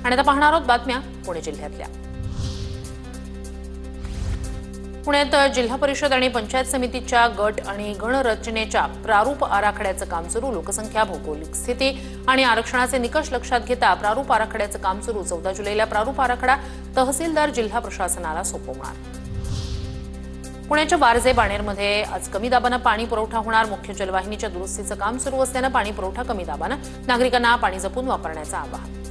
आणि आता पाहणार आहोत बातम्या पुणे जिल्ह्यातल्या। पुण्यात जिल्हा परिषद आणि पंचायत समितीच्या गट आणि गणरचनेच्या प्रारूप आराखड्याचं काम सुरू। लोकसंख्या, भौगोलिक स्थिती आणि आरक्षणाचे निकष लक्षात घेता प्रारूप आराखड्याचं काम सुरू। 14 जुलैला प्रारूप आराखडा तहसीलदार जिल्हा प्रशासनाला सोपवणार। पुण्याच्या वारजे बाणेरमध्ये आज कमी दाबानं पाणी पुरवठा होणार। मुख्य जलवाहिनीच्या दुरुस्तीचं काम सुरू असल्यानं पाणी पुरवठा कमी दाबानं, नागरिकांना पाणी जपून वापरण्याचं आवाहन।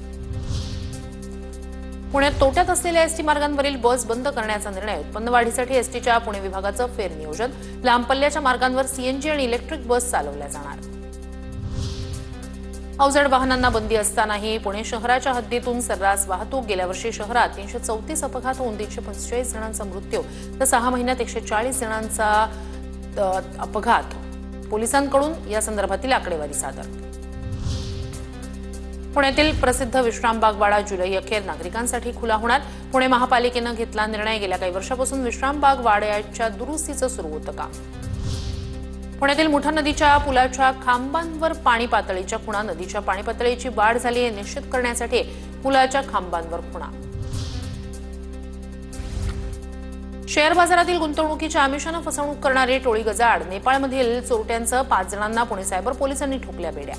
पुण्यात तोट्यात असलेल्या एसटी मार्गांवरील बस बंद करण्याचा निर्णय। उत्पन्न वाढीसाठी एसटीच्या पुणे विभागाचं फेरनियोजन। लांब पल्ल्याच्या मार्गांवर सीएनजी आणि इलेक्ट्रिक बस चालवल्या जाणार। अवजड वाहनांना बंदी असतानाही पुणे शहराच्या हद्दीतून सर्रास वाहतूक। गेल्या वर्षी शहरात 334 अपघात होऊन 345 जणांचा मृत्यू तर 6 महिन्यात 140 जणांचा अपघात। पोलिसांकडून या संदर्भातील आकडेवारी सादर। पुण्यातील प्रसिद्ध विश्रामबाग वाडा जुलै अखेर नागरिकांसाठी खुला होणार। पुणे महापालिकेनं घेतला निर्णय। गेल्या काही वर्षापासून विश्रामबाग वाड्याच्या दुरुस्तीचं सुरू होतं काम। पुण्यातील मुठा नदीच्या पुलाच्या खांबांवर पाणी पातळीच्या खुणा। नदीच्या पाणी पातळीची वाढ झाली हे निश्चित करण्यासाठी पुलाच्या खांबांवर खुणा। शेअर बाजारातील गुंतवणुकीच्या आमिषानं फसवणूक करणारी टोळी गजाआड। नेपाळमधील चोरट्यांचं 5 जणांना पुणे सायबर पोलिसांनी ठोकल्या बेड्या।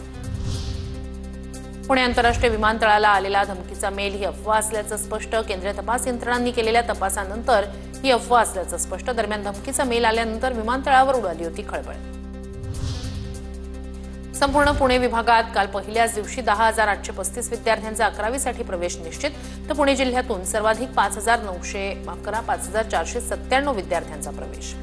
पुणे आंतरराष्ट्रीय विमानतळाला आलेला धमकीचा मेल ही अफवा असल्याचं स्पष्ट। केंद्रीय तपास यंत्रणांनी केलेल्या तपासानंतर ही अफवा असल्याचं स्पष्ट। दरम्यान धमकीचा मेल आल्यानंतर विमानतळावर उडाली होती खळबळ। संपूर्ण पुणे विभागात काल पहिल्याच दिवशी 10,835 विद्यार्थ्यांचा 11वीसाठी प्रवेश निश्चित। तर पुणे जिल्ह्यातून सर्वाधिक 5,497 विद्यार्थ्यांचा प्रवेश।